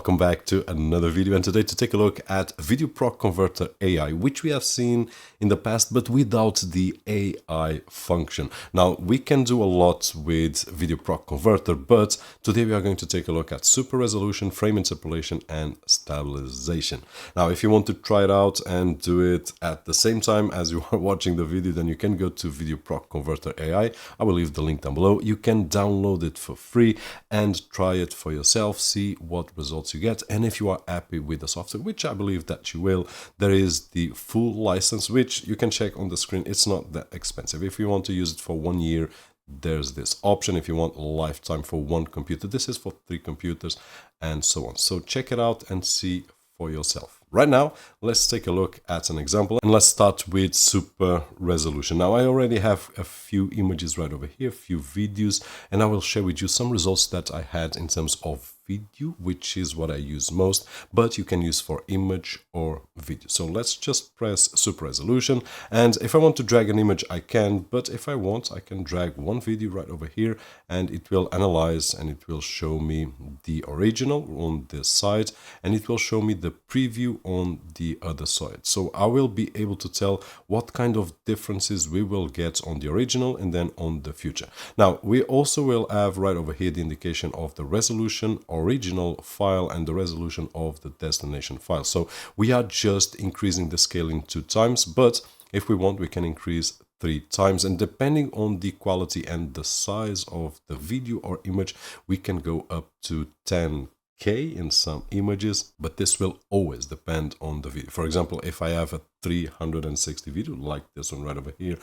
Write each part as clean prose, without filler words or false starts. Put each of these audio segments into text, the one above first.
Welcome back to another video, and today to take a look at VideoProc Converter AI, which we have seen in the past but without the AI function. Now we can do a lot with VideoProc Converter, but today we are going to take a look at super resolution, frame interpolation and stabilization. Now if you want to try it out and do it at the same time as you are watching the video, then you can go to VideoProc Converter AI. I will leave the link down below. You can download it for free and try it for yourself, see what results you get, and if you are happy with the software, which I believe that you will, there is the full license, which you can check on the screen. It's not that expensive. If you want to use it for 1 year, there's this option. If you want lifetime for one computer, this is for 3 computers, and so on. So check it out and see for yourself. Right now, let's take a look at an example, and let's start with super resolution. Now, I already have a few images right over here, a few videos, and I will share with you some results that I had in terms of video, which is what I use most, but you can use for image or video. So let's just press super resolution, and if I want to drag an image, I can, but if I want, I can drag one video right over here, and it will analyze and it will show me the original on this side, and it will show me the preview on the other side. So I will be able to tell what kind of differences we will get on the original and then on the future. Now we also will have right over here the indication of the resolution original file and the resolution of the destination file. So we are just increasing the scaling 2 times, but if we want, we can increase 3 times, and depending on the quality and the size of the video or image, we can go up to 10K in some images, but this will always depend on the video. For example, if I have a 360 video like this one right over here,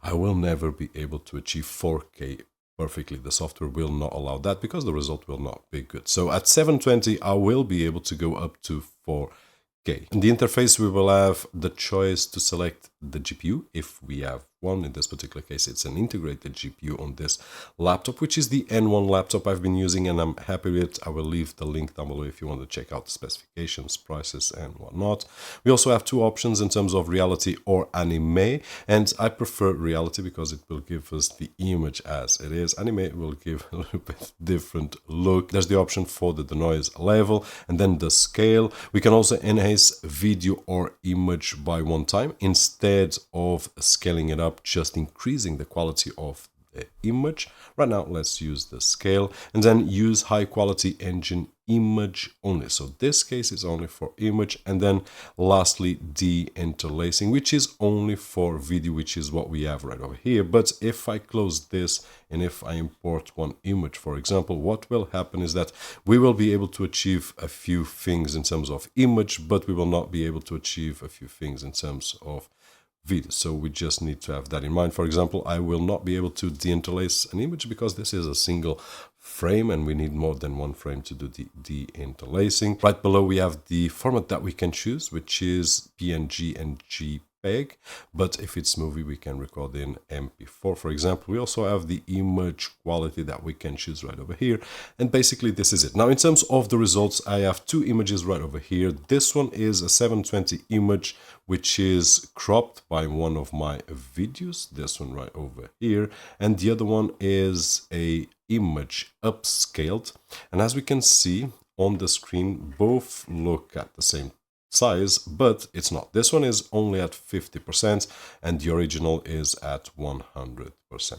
I will never be able to achieve 4K perfectly. The software will not allow that because the result will not be good. So at 720, I will be able to go up to 4K. In the interface, we will have the choice to select the GPU if we have one. In this particular case, it's an integrated GPU on this laptop, which is the N1 laptop I've been using, and I'm happy with it. I will leave the link down below if you want to check out the specifications, prices and whatnot. We also have 2 options in terms of reality or anime, and I prefer reality because it will give us the image as it is. Anime will give a little bit different look. There's the option for the denoise level and then the scale. We can also enhance video or image by 1 time instead of scaling it up, just increasing the quality of the image. Right now, let's use the scale and then use high quality engine image only. So this case is only for image, and then lastly de-interlacing, which is only for video, which is what we have right over here. But if I close this and if I import one image, for example, what will happen is that we will be able to achieve a few things in terms of image, but we will not be able to achieve a few things in terms of video. So we just need to have that in mind. For example, I will not be able to de-interlace an image because this is a single frame and we need more than 1 frame to do the de-interlacing. Right below we have the format that we can choose, which is PNG and JPEG, but if it's movie we can record in MP4, for example. We also have the image quality that we can choose right over here, and basically this is it. Now in terms of the results, I have 2 images right over here. This one is a 720 image which is cropped by one of my videos, this one right over here, and the other one is a image upscaled, and as we can see on the screen, both look at the same size, but it's not. This one is only at 50% and the original is at 100%.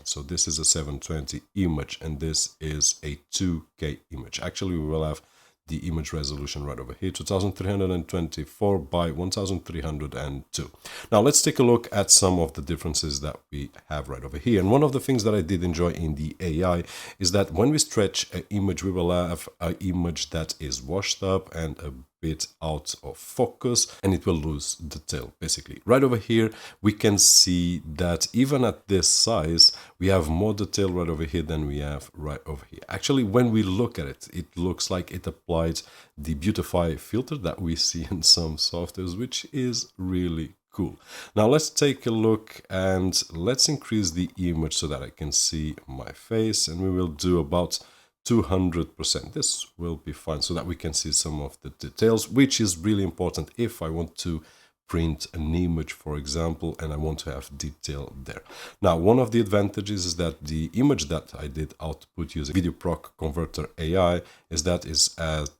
So this is a 720 image and this is a 2K image. Actually, we will have the image resolution right over here, 2324 by 1302. Now let's take a look at some of the differences that we have right over here. And one of the things that I did enjoy in the AI is that when we stretch an image, we will have an image that is washed up and a bit out of focus, and it will lose detail basically. Right over here we can see that even at this size we have more detail right over here than we have right over here. Actually, when we look at it, it looks like it applied the beautify filter that we see in some softwares, which is really cool. Now let's take a look and let's increase the image so that I can see my face, and we will do about 200%. This will be fine so that we can see some of the details, which is really important if I want to print an image, for example, and I want to have detail there. Now, one of the advantages is that the image that I did output using VideoProc Converter AI is at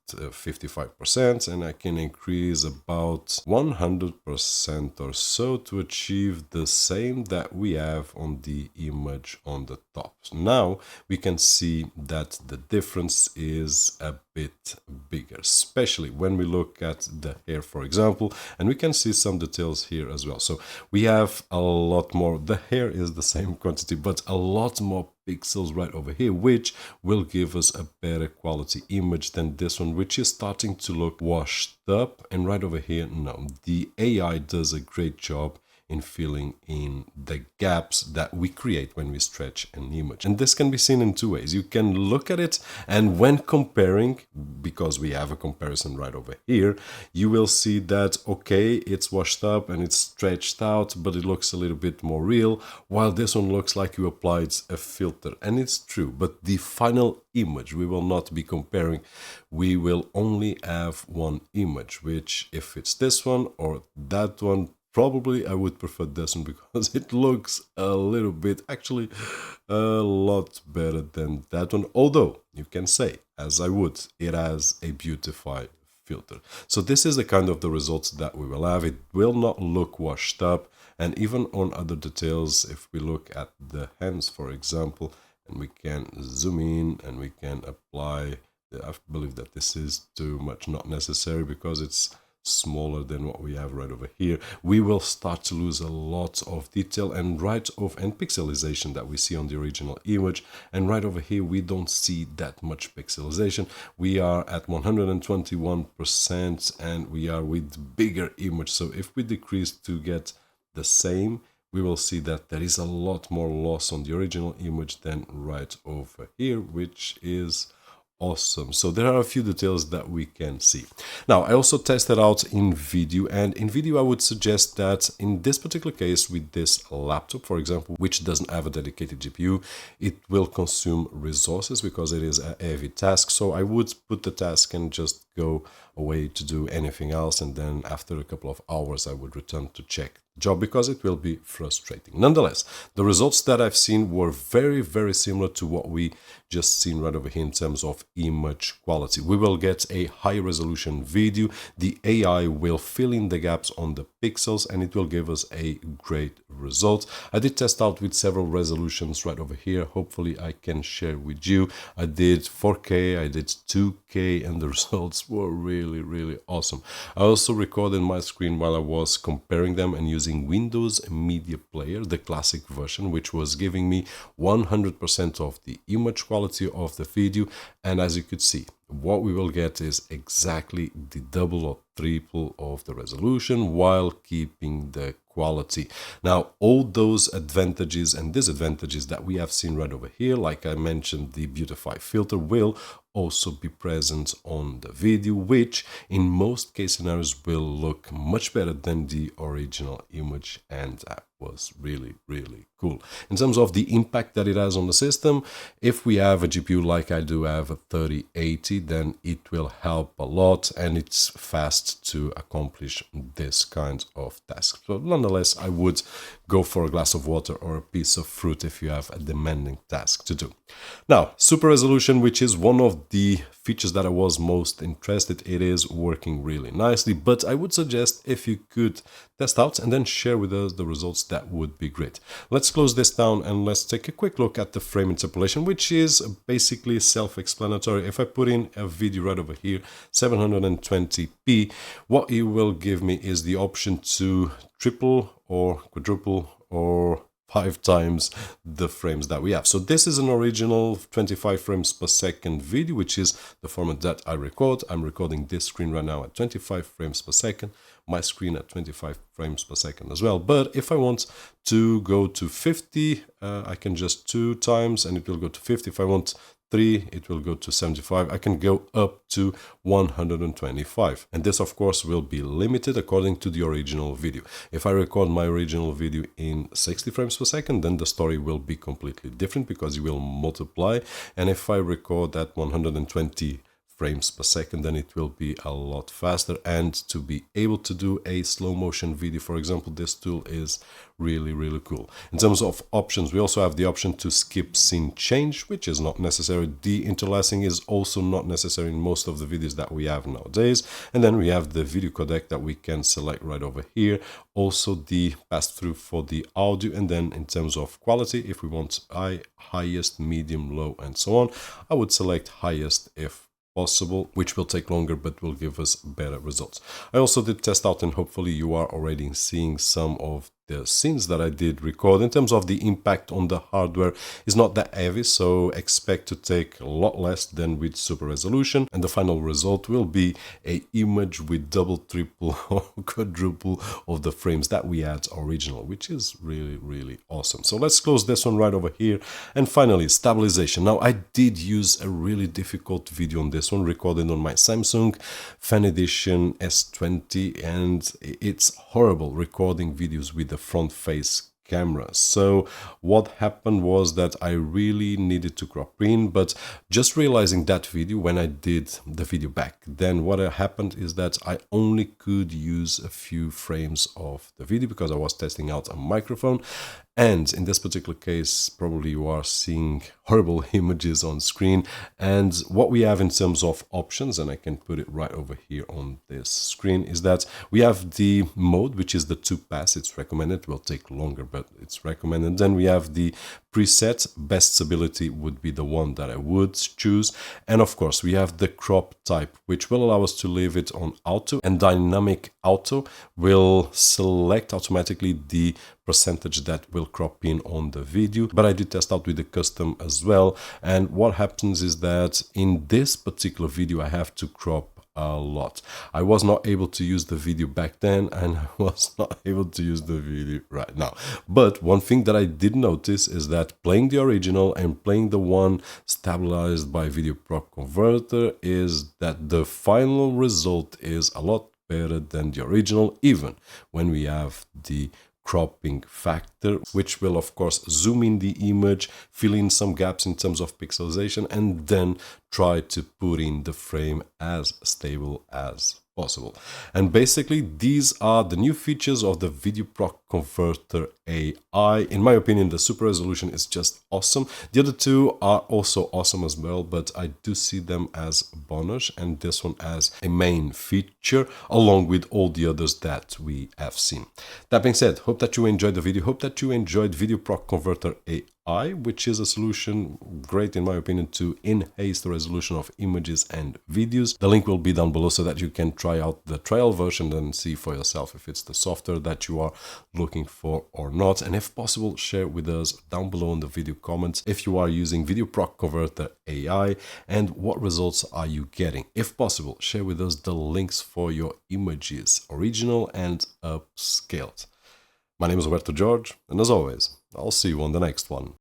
55%, and I can increase about 100% or so to achieve the same that we have on the image on the top. So now we can see that the difference is a bit bigger, especially when we look at the hair, for example, and we can see some details here as well. So we have a lot more. The hair is the same quantity, but a lot more pixels right over here, which will give us a better quality image than this one, which is starting to look washed up. And right over here, no, the AI does a great job in filling in the gaps that we create when we stretch an image. And this can be seen in two ways. You can look at it, and when comparing, because we have a comparison right over here, you will see that, okay, it's washed up and it's stretched out, but it looks a little bit more real, while this one looks like you applied a filter. And it's true, but the final image we will not be comparing. We will only have one image, which if it's this one or that one, probably I would prefer this one because it looks a little bit, actually a lot better than that one. Although you can say, as I would, it has a beautify filter. So this is the kind of the results that we will have. It will not look washed up. And even on other details, if we look at the hands, for example, and we can zoom in and we can apply, I believe that this is too much, not necessary because it's smaller than what we have right over here. We will start to lose a lot of detail and pixelization that we see on the original image. And right over here, we don't see that much pixelization. We are at 121% and we are with bigger image. So if we decrease to get the same, we will see that there is a lot more loss on the original image than right over here, which is awesome. So there are a few details that we can see. Now, I also tested out in video, and in video I would suggest that in this particular case with this laptop, for example, which doesn't have a dedicated GPU, it will consume resources because it is a heavy task. So I would put the task and just go away to do anything else, and then after a couple of hours I would return to check the job because it will be frustrating. Nonetheless, the results that I've seen were very, very similar to what we just seen right over here in terms of image quality. We will get a high resolution video. The AI will fill in the gaps on the pixels and it will give us a great result. I did test out with several resolutions right over here. Hopefully I can share with you. I did 4K, I did 2K, and the results were really, really awesome. I also recorded my screen while I was comparing them and using Windows Media Player, the classic version, which was giving me 100% of the image quality of the video. And as you could see, what we will get is exactly the double or triple of the resolution while keeping the quality. Now, all those advantages and disadvantages that we have seen right over here, like I mentioned, the beautify filter will also be present on the video, which in most case scenarios will look much better than the original image, and that was really, really cool. In terms of the impact that it has on the system, if we have a GPU like I do have a 3080, then it will help a lot and it's fast to accomplish this kind of task. So nonetheless, I would go for a glass of water or a piece of fruit if you have a demanding task to do. Now, super resolution, which is one of the features that I was most interested, it is working really nicely, but I would suggest if you could test out and then share with us the results, that would be great. Let's close this down and let's take a quick look at the frame interpolation, which is basically self-explanatory. If I put in a video right over here, 720p, what it will give me is the option to triple or quadruple or 5 times the frames that we have. So this is an original 25 frames per second video, which is the format that I record. I'm recording this screen right now at 25 frames per second, my screen at 25 frames per second as well. But if I want to go to 50, I can just 2 times and it will go to 50. If I want 3, it will go to 75. I can go up to 125. And this, of course, will be limited according to the original video. If I record my original video in 60 frames per second, then the story will be completely different because you will multiply. And if I record at 125 frames per second, then it will be a lot faster. And to be able to do a slow motion video, for example, this tool is really cool. In terms of options, we also have the option to skip scene change, which is not necessary. De-interlacing is also not necessary in most of the videos that we have nowadays. And then we have the video codec that we can select right over here. Also the pass-through for the audio. And then in terms of quality, if we want highest, medium, low, and so on, I would select highest if possible, which will take longer but will give us better results. I also did test out, and hopefully you are already seeing some of the scenes that I did record. In terms of the impact on the hardware, is not that heavy, so expect to take a lot less than with super resolution, and the final result will be a image with double, triple or quadruple of the frames that we had original, which is really awesome. So let's close this one right over here. And finally, stabilization. Now I did use a really difficult video on this one, recorded on my Samsung Fan Edition S20, and it's horrible recording videos with the front face camera. So what happened was that I really needed to crop in, but just realizing that video when I did the video back, then what happened is that I only could use a few frames of the video because I was testing out a microphone. And in this particular case, probably you are seeing horrible images on screen. And what we have in terms of options, and I can put it right over here on this screen, is that we have the mode, which is the 2-pass. It's recommended. It will take longer, but it's recommended. Then we have the preset. Best stability would be the one that I would choose. And of course, we have the crop type, which will allow us to leave it on auto, and dynamic auto will select automatically the percentage that will crop in on the video. But I did test out with the custom as well, and what happens is that in this particular video I have to crop a lot. I was not able to use the video back then, and I was not able to use the video right now. But one thing that I did notice is that playing the original and playing the one stabilized by VideoProc converter is that the final result is a lot better than the original, even when we have the cropping factor, which will of course zoom in the image, fill in some gaps in terms of pixelization, and then try to put in the frame as stable as possible. And basically these are the new features of the VideoProc converter AI. In my opinion, the super resolution is just awesome. The other two are also awesome as well, but I do see them as bonus, and this one as a main feature along with all the others that we have seen. That being said, hope that you enjoyed the video, hope that you enjoyed VideoProc converter AI, which is a solution great in my opinion to enhance the resolution of images and videos. The link will be down below so that you can try out the trial version and see for yourself if it's the software that you are looking for or not. And if possible, share with us down below in the video comments if you are using VideoProc converter AI and what results are you getting. If possible, share with us the links for your images, original and upscaled. My name is Roberto, and as always, I'll see you on the next one.